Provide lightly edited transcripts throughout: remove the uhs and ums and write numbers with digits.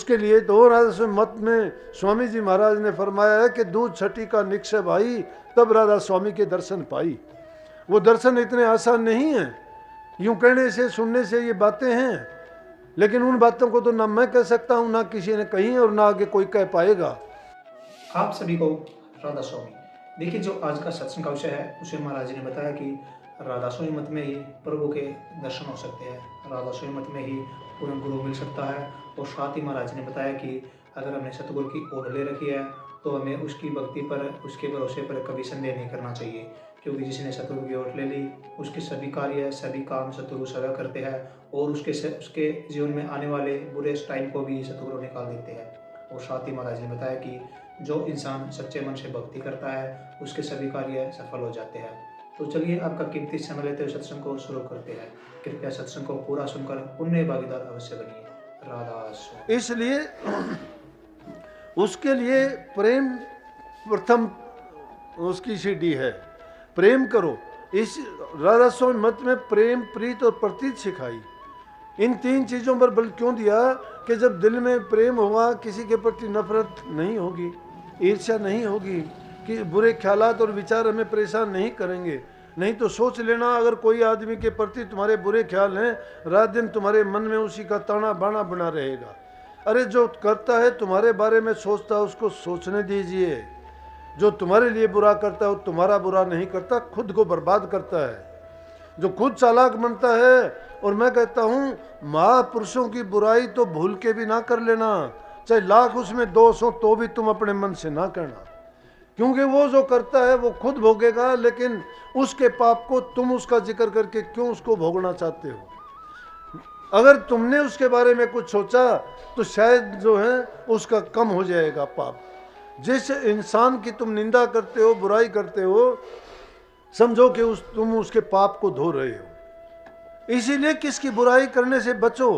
उसके लिए तो राधा मत में स्वामी जी महाराज ने फरमाया है कि दूध छठी का निक्षय भाई, तब राधा स्वामी के दर्शन पाई। वो दर्शन इतने आसान नहीं है, यूं कहने से सुनने से ये बातें हैं, लेकिन उन बातों को तो ना मैं कह सकता हूं, ना किसी ने कही और ना आगे कोई कह पाएगा। आप सभी को राधा स्वामी। देखिए, जो आज का सत्संग का विषय है उसे महाराज जी ने बताया कि राधा स्वामी मत में ही प्रभु के दर्शन हो सकते हैं, राधा स्वामी मत में ही पूर्ण गुरु मिल सकता है। और साथ ही महाराज ने बताया कि अगर हमने सतगुरु की ओर ले रखी है तो हमें उसकी भक्ति पर, उसके भरोसे पर कभी संदेह नहीं करना चाहिए, क्योंकि जिसने सतगुरु की ओर ले ली उसके सभी कार्य, सभी काम सतगुरु सदा करते हैं और उसके जीवन में आने वाले बुरे टाइम को भी सतगुरु निकाल देते हैं। और साथ ही महाराज ने बताया कि जो इंसान सच्चे मन से भक्ति करता है उसके सभी कार्य सफल हो जाते हैं। तो चलिए, आपका कीमती समय लेते हुए सत्संग को शुरू करते हैं। कृपया सत्संग को पूरा सुनकर पुण्य भागीदार अवश्य बनिए। राधा स्वामी। इसलिए उसके लिए प्रेम प्रथम उसकी सीढ़ी है, प्रेम करो। इस राधा स्वामी मत में प्रेम, प्रीत और प्रतीत सिखाई। इन तीन चीज़ों पर बल क्यों दिया कि जब दिल में प्रेम होगा, किसी के प्रति नफरत नहीं होगी, ईर्ष्या नहीं होगी, कि बुरे ख्यालात और विचार हमें परेशान नहीं करेंगे। नहीं तो सोच लेना, अगर कोई आदमी के प्रति तुम्हारे बुरे ख्याल हैं, रात दिन तुम्हारे मन में उसी का ताना बाना बना रहेगा। अरे जो करता है तुम्हारे बारे में सोचता है उसको सोचने दीजिए। जो तुम्हारे लिए बुरा करता है वो तुम्हारा बुरा नहीं करता, खुद को बर्बाद करता है। जो खुद चालाक बनता है, और मैं कहता हूँ महापुरुषों की बुराई तो भूल के भी ना कर लेना, चाहे लाख उसमें दोष हो तो भी तुम अपने मन से ना करना, क्योंकि वो जो करता है वो खुद भोगेगा, लेकिन उसके पाप को तुम उसका जिक्र करके क्यों उसको भोगना चाहते हो। अगर तुमने उसके बारे में कुछ सोचा तो शायद जो है उसका कम हो जाएगा पाप। जिस इंसान की तुम निंदा करते हो, बुराई करते हो, समझो कि तुम उसके पाप को धो रहे हो। इसीलिए किसकी बुराई करने से बचो।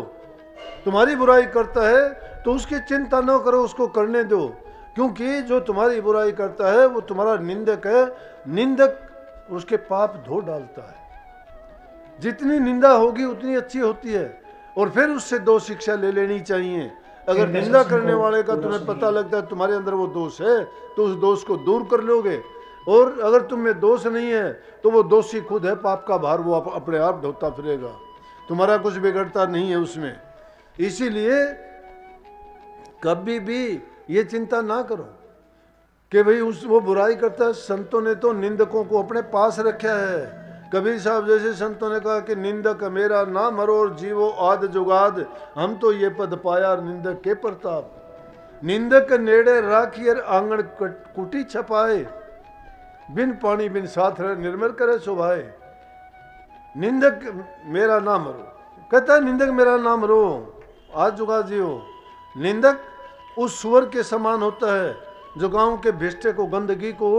तुम्हारी बुराई करता है तो उसकी चिंता न करो, उसको करने दो, क्योंकि जो तुम्हारी बुराई करता है वो तुम्हारा निंदक है। निंदक उसके पाप धो डालता है। जितनी निंदा होगी उतनी अच्छी होती है, और फिर उससे दो शिक्षा ले लेनी चाहिए। अगर निंदा करने वाले का तुम्हें पता लगता है तुम्हारे अंदर वो दोष है तो उस दोष को दूर कर लोगे, और अगर तुम में दोष नहीं है तो वो दोषी खुद है, पाप का भार वो अपने आप ढोता फिरेगा, तुम्हारा कुछ बिगड़ता नहीं है उसमें। इसीलिए कभी भी ये चिंता ना करो कि भाई वो बुराई करता है। संतों ने तो निंदकों को अपने पास रखा है। कबीर साहब जैसे संतों ने कहा कि निंदक मेरा ना मरो और जीवो आद जुगाद, हम तो ये पद पाया निंदक के प्रताप। निंदक नेड़े राखियर आंगन कुटी छपाए, बिन पानी बिन साथ रहे निर्मल करे सुभाए। निंदक मेरा ना मरो, कहता है निंदक मेरा ना मरो, आज जुगाद जियो। निंदक उस सुअर के समान होता है जो गांव के भिष्टे को, गंदगी को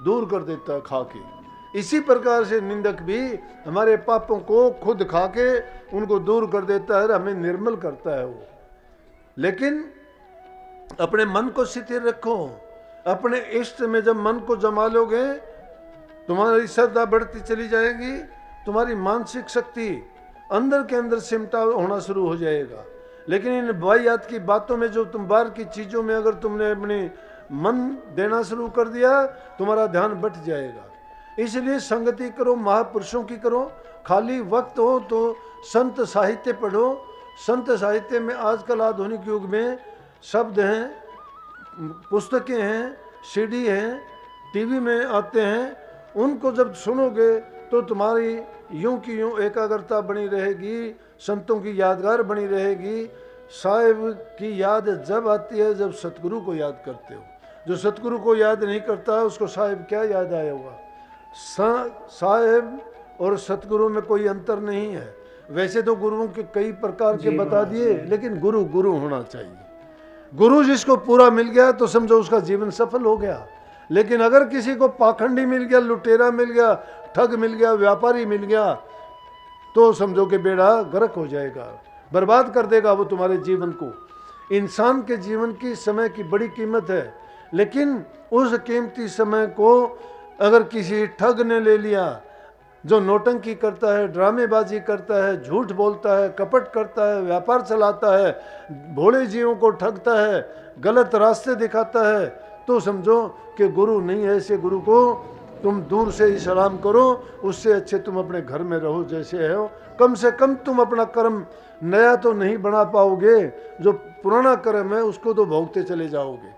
दूर कर देता है खा के। इसी प्रकार से निंदक भी हमारे पापों को खुद खा के उनको दूर कर देता है, हमें निर्मल करता है वो। लेकिन अपने मन को स्थिर रखो। अपने इष्ट में जब मन को जमा लोगे, तुम्हारी श्रद्धा बढ़ती चली जाएगी, तुम्हारी मानसिक शक्ति अंदर के अंदर सिमटा होना शुरू हो जाएगा। लेकिन इन वाहियात की बातों में, जो तुम बाहर की चीज़ों में अगर तुमने अपने मन देना शुरू कर दिया, तुम्हारा ध्यान बट जाएगा। इसलिए संगति करो, महापुरुषों की करो। खाली वक्त हो तो संत साहित्य पढ़ो। संत साहित्य में आजकल आधुनिक युग में शब्द हैं, पुस्तकें हैं, सीडी हैं, टीवी में आते हैं। उनको जब सुनोगे तो तुम्हारी यूं की यूं एकाग्रता बनी रहेगी, संतों की यादगार बनी रहेगी। साहिब की याद जब आती है जब सतगुरु को याद करते हो। जो सतगुरु को याद नहीं करता उसको साहिब क्या याद आया होगा। साहिब और सतगुरु में कोई अंतर नहीं है। वैसे तो गुरुओं के कई प्रकार के बता दिए, लेकिन गुरु गुरु होना चाहिए। गुरु जिसको पूरा मिल गया तो समझो उसका जीवन सफल हो गया। लेकिन अगर किसी को पाखंडी मिल गया, लुटेरा मिल गया, ठग मिल गया, व्यापारी मिल गया, तो समझो कि बेड़ा गर्क हो जाएगा, बर्बाद कर देगा वो तुम्हारे जीवन को। इंसान के जीवन की समय की बड़ी कीमत है, लेकिन उस कीमती समय को अगर किसी ठग ने ले लिया, जो नौटंकी करता है, ड्रामेबाजी करता है, झूठ बोलता है, कपट करता है, व्यापार चलाता है, भोले जीवों को ठगता है, गलत रास्ते दिखाता है, तो समझो कि गुरु नहीं है। ऐसे गुरु को तुम दूर से ही सलाम करो, उससे अच्छे तुम अपने घर में रहो जैसे हो। कम से कम तुम अपना कर्म नया तो नहीं बना पाओगे, जो पुराना कर्म है उसको तो भोगते चले जाओगे।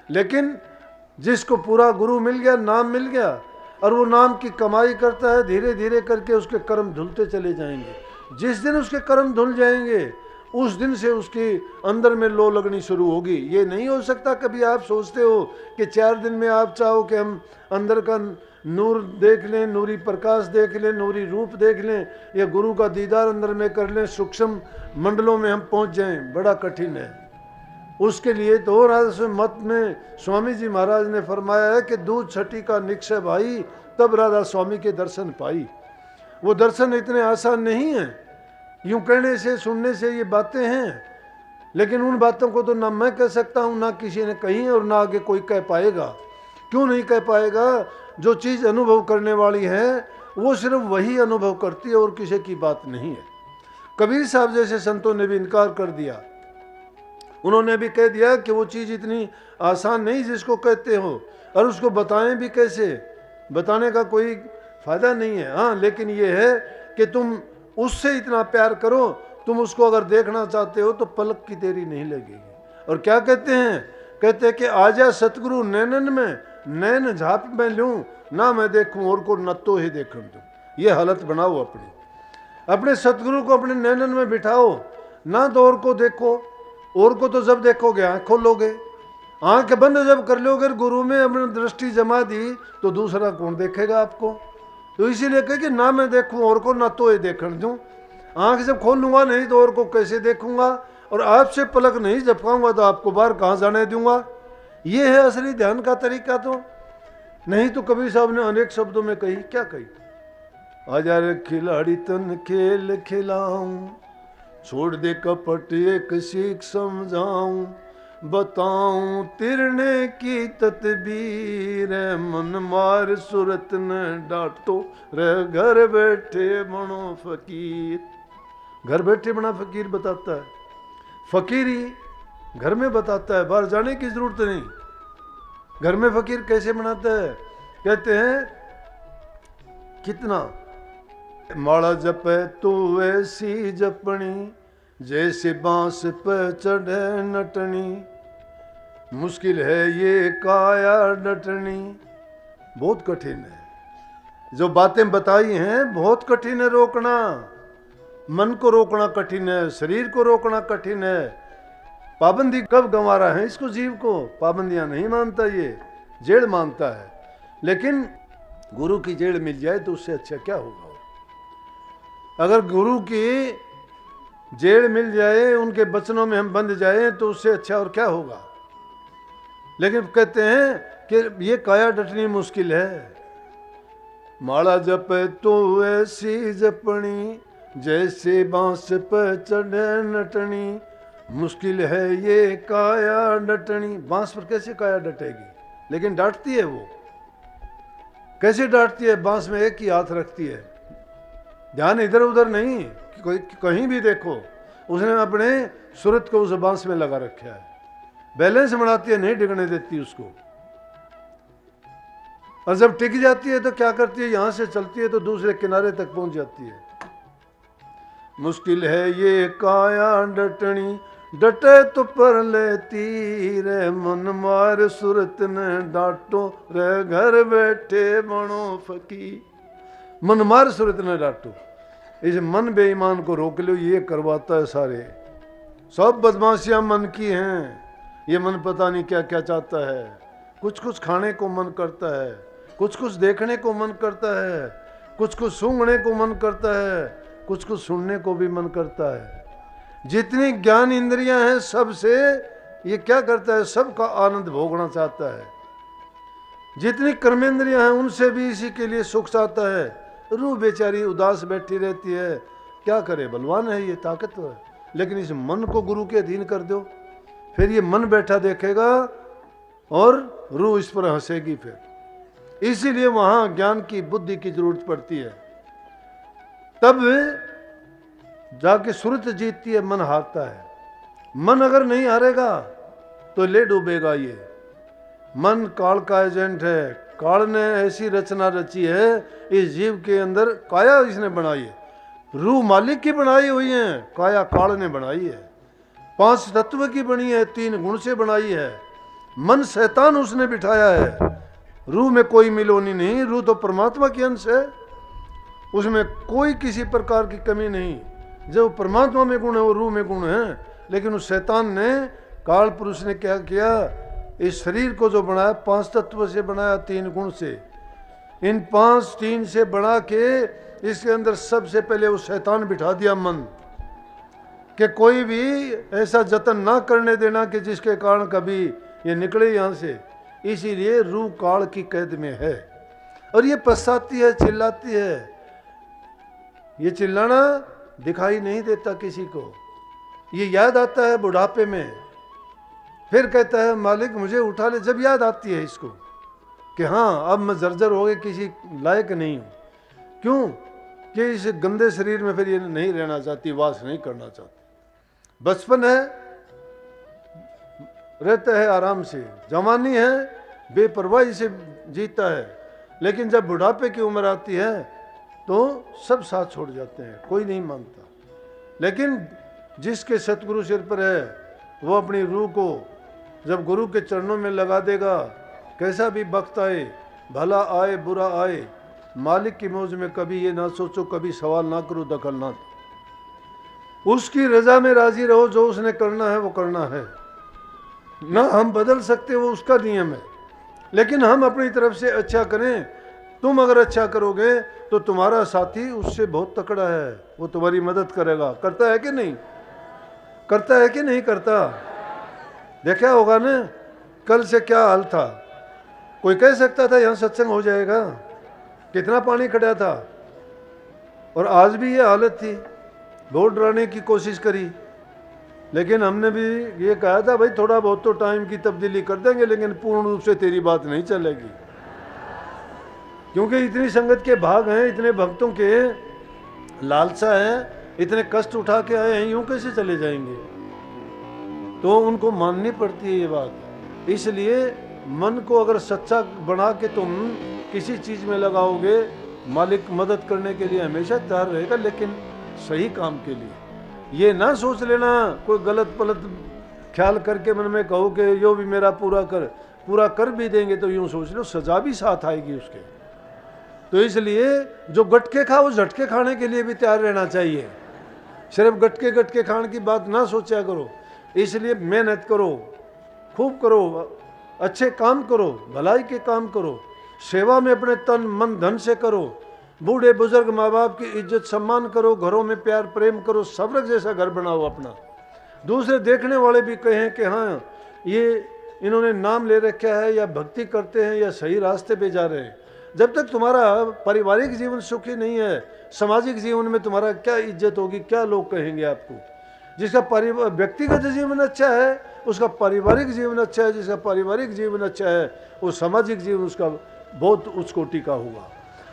लेकिन जिसको पूरा गुरु मिल गया, नाम मिल गया, और वो नाम की कमाई करता है, धीरे धीरे करके उसके कर्म धुलते चले जाएंगे। जिस दिन उसके कर्म धुल जाएंगे उस दिन से उसके अंदर में लो लगनी शुरू होगी। ये नहीं हो सकता कभी आप सोचते हो कि 4 दिन में आप चाहो कि हम अंदर का नूर देख लें, नूरी प्रकाश देख लें, नूरी रूप देख लें, या गुरु का दीदार अंदर में कर लें, सूक्ष्म मंडलों में हम पहुंच जाएं। बड़ा कठिन है। उसके लिए तो राधा मत में स्वामी जी महाराज ने फरमाया है कि दूध छठी का निक्षय भाई, तब राधा स्वामी के दर्शन पाई। वो दर्शन इतने आसान नहीं है। यूं कहने से, सुनने से ये बातें हैं, लेकिन उन बातों को तो ना मैं कह सकता हूँ, ना किसी ने कही, और ना आगे कोई कह पाएगा। क्यों नहीं कह पाएगा? जो चीज़ अनुभव करने वाली है वो सिर्फ वही अनुभव करती है और किसी की बात नहीं है। कबीर साहब जैसे संतों ने भी इनकार कर दिया। उन्होंने भी कह दिया कि वो चीज़ इतनी आसान नहीं जिसको कहते हो, और उसको बताएं भी कैसे, बताने का कोई फायदा नहीं है। हाँ, लेकिन ये है कि तुम उससे इतना प्यार करो, तुम उसको अगर देखना चाहते हो तो पलक की देरी नहीं लगेगी। और क्या कहते हैं? कहते हैं कि आजा सतगुरु नैनन में, नैन झाप में लूं, ना मैं देखूं और को न तो ही देखूं तुम। ये हालत बनाओ अपने सतगुरु को अपने नैनन में बिठाओ, ना तो और को देखो। और को तो जब देखोगे आँख खोलोगे, आँख बंद जब कर लोगे, गुरु में अपनी दृष्टि जमा दी तो दूसरा कौन देखेगा आपको? तो इसीलिए कहे कि ना मैं देखूं और को, ना तो ये देखने दूं। आँख जब खोलूंगा नहीं तो और को कैसे देखूंगा, और आपसे पलक नहीं झपकाऊंगा तो आपको बाहर कहाँ जाने दूंगा। ये है असली ध्यान का तरीका। तो नहीं तो कबीर साहब ने अनेक शब्दों में कही, क्या कही? आजा रे खिलाड़ी तन खेल खिलाऊं, छोड़ दे कपट एक सीख समझाऊं, बताऊं तिरने की तदबीर, मन मार सूरत न डांटो रे, घर बैठे बनो फकीर। घर बैठे बना फकीर बताता है। फकीरी घर में बताता है, बाहर जाने की जरूरत नहीं। घर में फकीर कैसे बनाता है? कहते हैं कितना माला जपे तू ऐसी जपनी, जैसे बांस पे चढ़े नटनी, मुश्किल है ये काया डटनी। बहुत कठिन है। जो बातें बताई हैं बहुत कठिन है रोकना। मन को रोकना कठिन है, शरीर को रोकना कठिन है। पाबंदी कब गंवा रहा है इसको? जीव को पाबंदियां नहीं मानता, ये जेल मानता है। लेकिन गुरु की जेल मिल जाए तो उससे अच्छा क्या होगा? अगर गुरु की जेल मिल जाए, उनके वचनों में हम बंध जाए तो उससे अच्छा और क्या होगा? लेकिन कहते हैं कि ये काया डटनी मुश्किल है। माला जपे तो ऐसी जपनी, जैसे बांस पे चढ़े नटनी, मुश्किल है ये काया डटनी। बांस पर कैसे काया डटेगी? लेकिन डांटती है वो। कैसे डांटती है? बांस में एक ही हाथ रखती है, ध्यान इधर उधर नहीं, कोई कहीं भी देखो, उसने अपने सूरत को उस बांस में लगा रखा है। बैलेंस बनाती है, नहीं डिगने देती उसको। और जब टिक जाती है तो क्या करती है? यहां से चलती है तो दूसरे किनारे तक पहुंच जाती है। मुश्किल है ये काया डटनी, डटे तो पर लेती रे, मन मार सूरत न डांटो रे, घर बैठे बनो फकीर। मन मार सूरत न डांटो, इस मन बेईमान को रोक लो, ये करवाता है सारे। सब बदमाशियां मन की हैं। ये मन पता नहीं क्या क्या चाहता है। कुछ कुछ खाने को मन करता है, कुछ कुछ देखने को मन करता है, कुछ कुछ सूंघने को मन करता है, कुछ कुछ सुनने को भी मन करता है। जितनी ज्ञान इंद्रियां हैं सबसे ये क्या करता है? सबका आनंद भोगना चाहता है। जितनी कर्मेंद्रियां हैं उनसे भी इसी के लिए सुख चाहता है। रूह बेचारी उदास बैठी रहती है, क्या करे? बलवान है ये, ताकतवर है। लेकिन इस मन को गुरु के अधीन कर दो, फिर ये मन बैठा देखेगा और रूह इस पर हंसेगी। फिर इसीलिए वहां ज्ञान की, बुद्धि की जरूरत पड़ती है। तब जाके सुरत जीतती है, मन हारता है। मन अगर नहीं हारेगा तो ले डूबेगा। ये मन काल का एजेंट है। काल ने ऐसी रचना रची है इस जीव के अंदर, काया इसने बनाई है, रूह मालिक की बनाई हुई है, काया काल ने बनाई है। 5 तत्व की बनी है, 3 गुण से बनाई है। मन शैतान उसने बिठाया है। रूह में कोई मिलोनी नहीं, रूह तो परमात्मा की अंश है, उसमें कोई किसी प्रकार की कमी नहीं। जो परमात्मा में गुण है वो रूह में गुण है। लेकिन उस शैतान ने, काल पुरुष ने क्या किया, इस शरीर को जो बनाया 5 तत्व से बनाया, 3 गुण से। इन 5 3 से बना के इसके अंदर सबसे पहले वो शैतान बिठा दिया मन, कि कोई भी ऐसा जतन ना करने देना कि जिसके कारण कभी ये निकले यहाँ से। इसीलिए रूह काल की कैद में है और ये पछताती है, चिल्लाती है। ये चिल्लाना दिखाई नहीं देता किसी को, ये याद आता है बुढ़ापे में। फिर कहता है मालिक मुझे उठा ले, जब याद आती है इसको कि हाँ अब मैं जर्जर हो गए, किसी लायक नहीं हूँ। क्यों कि इस गंदे शरीर में फिर ये नहीं रहना चाहती, वास नहीं करना चाहती। बचपन है, रहता है आराम से, जवानी है बेपरवाही से जीता है। लेकिन जब बुढ़ापे की उम्र आती है तो सब साथ छोड़ जाते हैं, कोई नहीं मानता। लेकिन जिसके सतगुरु सिर पर है वो अपनी रूह को जब गुरु के चरणों में लगा देगा, कैसा भी वक्त आए, भला आए बुरा आए, मालिक की मौज में कभी ये ना सोचो, कभी सवाल ना करो, दखल ना दो। उसकी रजा में राजी रहो, जो उसने करना है वो करना है। ना हम बदल सकते, वो उसका नियम है। लेकिन हम अपनी तरफ से अच्छा करें। तुम अगर अच्छा करोगे तो तुम्हारा साथी उससे बहुत तकड़ा है, वो तुम्हारी मदद करेगा। करता है कि नहीं? करता है कि नहीं करता? देखा होगा ना कल से क्या हाल था। कोई कह सकता था यहाँ सत्संग हो जाएगा? कितना पानी खड़ा था। और आज भी ये हालत थी। बहुत डराने की कोशिश करी, लेकिन हमने भी ये कहा था भाई थोड़ा बहुत तो टाइम की तब्दीली कर देंगे, लेकिन पूर्ण रूप से तेरी बात नहीं चलेगी। क्योंकि इतनी संगत के भाग हैं, इतने भक्तों के लालसा है, इतने कष्ट उठा के आए हैं, यूं कैसे चले जाएंगे? तो उनको माननी पड़ती है ये बात। इसलिए मन को अगर सच्चा बना के तुम किसी चीज में लगाओगे, मालिक मदद करने के लिए हमेशा तैयार रहेगा, लेकिन सही काम के लिए। ये ना सोच लेना कोई गलत पलत ख्याल करके मन में कहो कि यो भी मेरा पूरा कर भी देंगे तो यूं सोच लो सजा भी साथ आएगी उसके। तो इसलिए जो गटके खा वो झटके खाने के लिए भी तैयार रहना चाहिए। सिर्फ गटके खाने की बात ना सोचा करो। इसलिए मेहनत करो, खूब करो, अच्छे काम करो, भलाई के काम करो, सेवा में अपने तन मन धन से करो, बूढ़े बुजुर्ग माँ बाप की इज्जत सम्मान करो, घरों में प्यार प्रेम करो, स्वर्ग जैसा घर बनाओ अपना। दूसरे देखने वाले भी कहें कि हाँ ये इन्होंने नाम ले रखा है, या भक्ति करते हैं, या सही रास्ते पे जा रहे हैं। जब तक तुम्हारा पारिवारिक जीवन सुखी नहीं है, सामाजिक जीवन में तुम्हारा क्या इज्जत होगी, क्या लोग कहेंगे आपको? जिसका व्यक्तिगत जीवन अच्छा है उसका पारिवारिक जीवन अच्छा है, जिसका पारिवारिक जीवन अच्छा है वो सामाजिक जीवन उसका बहुत उच्च कोटि का होगा।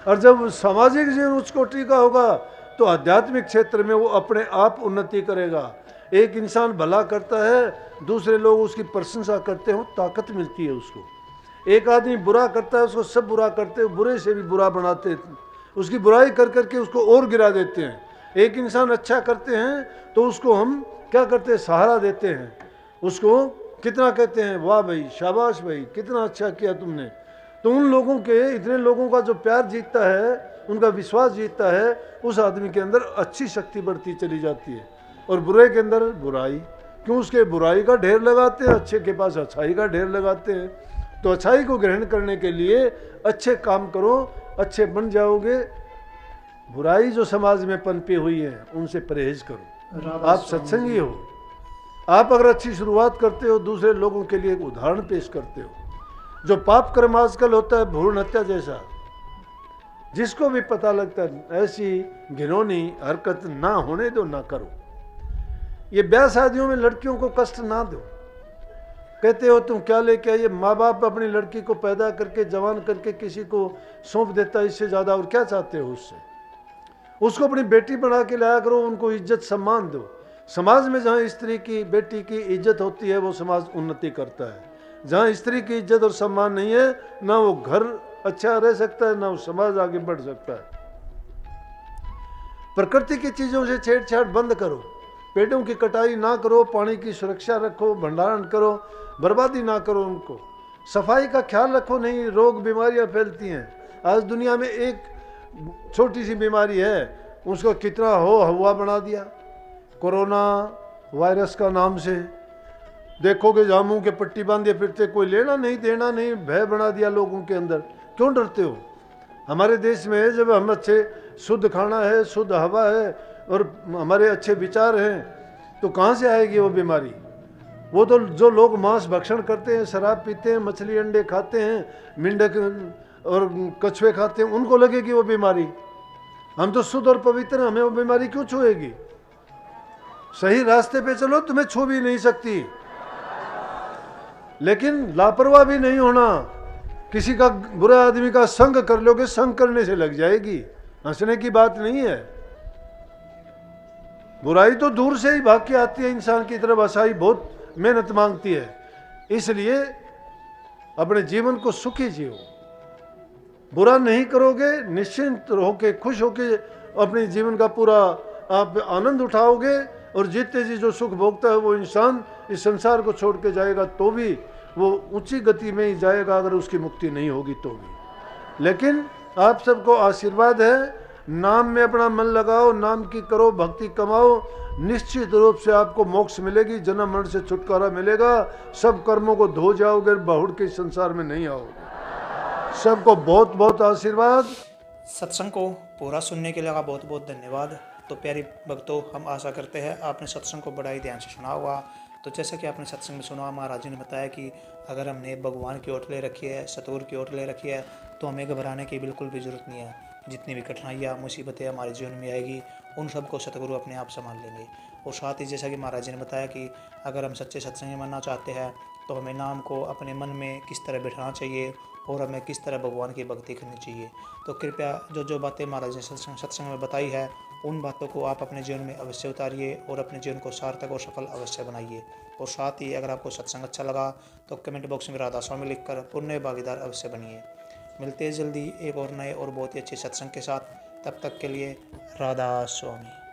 और जब सामाजिक जीवन उच्च कोटि का होगा तो आध्यात्मिक क्षेत्र में वो अपने आप उन्नति करेगा। एक इंसान भला करता है, दूसरे लोग उसकी प्रशंसा करते हैं, ताकत मिलती है उसको। एक आदमी बुरा करता है, उसको सब बुरा करते हैं, बुरे से भी बुरा बनाते हैं, उसकी बुराई कर करके उसको और गिरा देते हैं। एक इंसान अच्छा करते हैं तो उसको हम क्या करते हैं, सहारा देते हैं, उसको कितना कहते हैं वाह भाई, शाबाश भाई, कितना अच्छा किया तुमने। तो उन लोगों के, इतने लोगों का जो प्यार जीतता है, उनका विश्वास जीतता है, उस आदमी के अंदर अच्छी शक्ति बढ़ती चली जाती है। और बुरे के अंदर बुराई, क्यों? उसके बुराई का ढेर लगाते हैं, अच्छे के पास अच्छाई का ढेर लगाते हैं। तो अच्छाई को ग्रहण करने के लिए अच्छे काम करो, अच्छे बन जाओगे। बुराई जो समाज में पनपी हुई है उनसे परहेज करो। आप सत्संगी हो, आप अगर अच्छी शुरुआत करते हो, दूसरे लोगों के लिए एक उदाहरण पेश करते हो। जो पाप कर्म आजकल होता है भ्रूण हत्या जैसा, जिसको भी पता लगता है ऐसी घिनौनी हरकत ना होने दो, ना करो। ये ब्याह शादियों में लड़कियों को कष्ट ना दो। कहते हो तुम क्या लेके आइए, माँ बाप अपनी लड़की को पैदा करके जवान करके किसी को सौंप देता है, इससे ज़्यादा और क्या चाहते हो उससे? उसको अपनी बेटी बना के लाया करो, उनको इज्जत सम्मान दो। समाज में जहाँ स्त्री की, बेटी की इज्जत होती है वो समाज उन्नति करता है। जहाँ स्त्री की इज्जत और सम्मान नहीं है, ना वो घर अच्छा रह सकता है, ना वो समाज आगे बढ़ सकता है। प्रकृति की चीज़ों से छेड़छाड़ बंद करो, पेड़ों की कटाई ना करो, पानी की सुरक्षा रखो, भंडारण करो, बर्बादी ना करो उनको। सफाई का ख्याल रखो, नहीं रोग बीमारियां फैलती हैं। आज दुनिया में एक छोटी सी बीमारी है, उसका कितना हो हवा बना दिया कोरोना वायरस का नाम से। देखोगे जहाँ मुँह के पट्टी बांधे फिरते, कोई लेना नहीं देना नहीं, भय बना दिया लोगों के अंदर। क्यों डरते हो? हमारे देश में है, जब हम अच्छे शुद्ध खाना है, शुद्ध हवा है और हमारे अच्छे विचार हैं, तो कहाँ से आएगी वो बीमारी? वो तो जो लोग मांस भक्षण करते हैं, शराब पीते हैं, मछली अंडे खाते हैं, मेंढक और कछुए खाते हैं, उनको लगेगी वो बीमारी। हम तो शुद्ध और पवित्र हैं, हमें वो बीमारी क्यों छुएगी? सही रास्ते पे चलो, तुम्हें छू भी नहीं सकती। लेकिन लापरवाह भी नहीं होना। किसी का, बुरा आदमी का संग कर लोगे, संग करने से लग जाएगी, हंसने की बात नहीं है। बुराई तो दूर से ही भाग के आती है इंसान की तरफ, अच्छाई बहुत मेहनत मांगती है। इसलिए अपने जीवन को सुखी जियो, बुरा नहीं करोगे, निश्चिंत होके खुश होके अपने जीवन का पूरा आप आनंद उठाओगे, और जीते जी जो सुख भोगता है वो इंसान इस संसार को छोड़ के जाएगा तो भी वो ऊंची गति में ही जाएगा, अगर उसकी मुक्ति नहीं होगी तो भी। लेकिन आप सबको आशीर्वाद है, नाम में अपना मन लगाओ, नाम की करो, भक्ति कमाओ, निश्चित रूप से आपको मोक्ष मिलेगी, जन्म मरण से छुटकारा मिलेगा। सब कर्मों को धो जाओगे, बहुड़ के संसार में नहीं आओगे। सबको बहुत बहुत आशीर्वाद। सत्संग को पूरा सुनने के लिए आपका बहुत बहुत धन्यवाद। तो प्यारी भक्तों, हम आशा करते हैं आपने सत्संग को बड़ा ही ध्यान से सुना होगा। तो जैसा कि आपने सत्संग में सुना, महाराज जी ने बताया कि अगर हमने भगवान की ओर ले रखी है, सतगुरु की ओर ले रखी है, तो हमें घबराने की बिल्कुल भी जरूरत नहीं है। जितनी भी कठिनाइयाँ, मुसीबतें हमारे जीवन में आएगी, उन सबको सतगुरु अपने आप संभाल लेंगे। और साथ ही जैसा कि महाराज जी ने बताया कि अगर हम सच्चे सत्संग में बनना चाहते हैं, तो हमें नाम को अपने मन में किस तरह बैठाना चाहिए और हमें किस तरह भगवान की भक्ति करनी चाहिए। तो कृपया जो जो बातें महाराज ने सत्संग में बताई है, उन बातों को आप अपने जीवन में अवश्य उतारिए और अपने जीवन को सार्थक और सफल अवश्य बनाइए। और साथ ही अगर आपको सत्संग अच्छा लगा तो कमेंट बॉक्स में राधा स्वामी लिखकर पुण्य भागीदार अवश्य बनिए। मिलते हैं जल्दी एक और नए और बहुत ही अच्छे सत्संग के साथ। तब तक के लिए राधा स्वामी।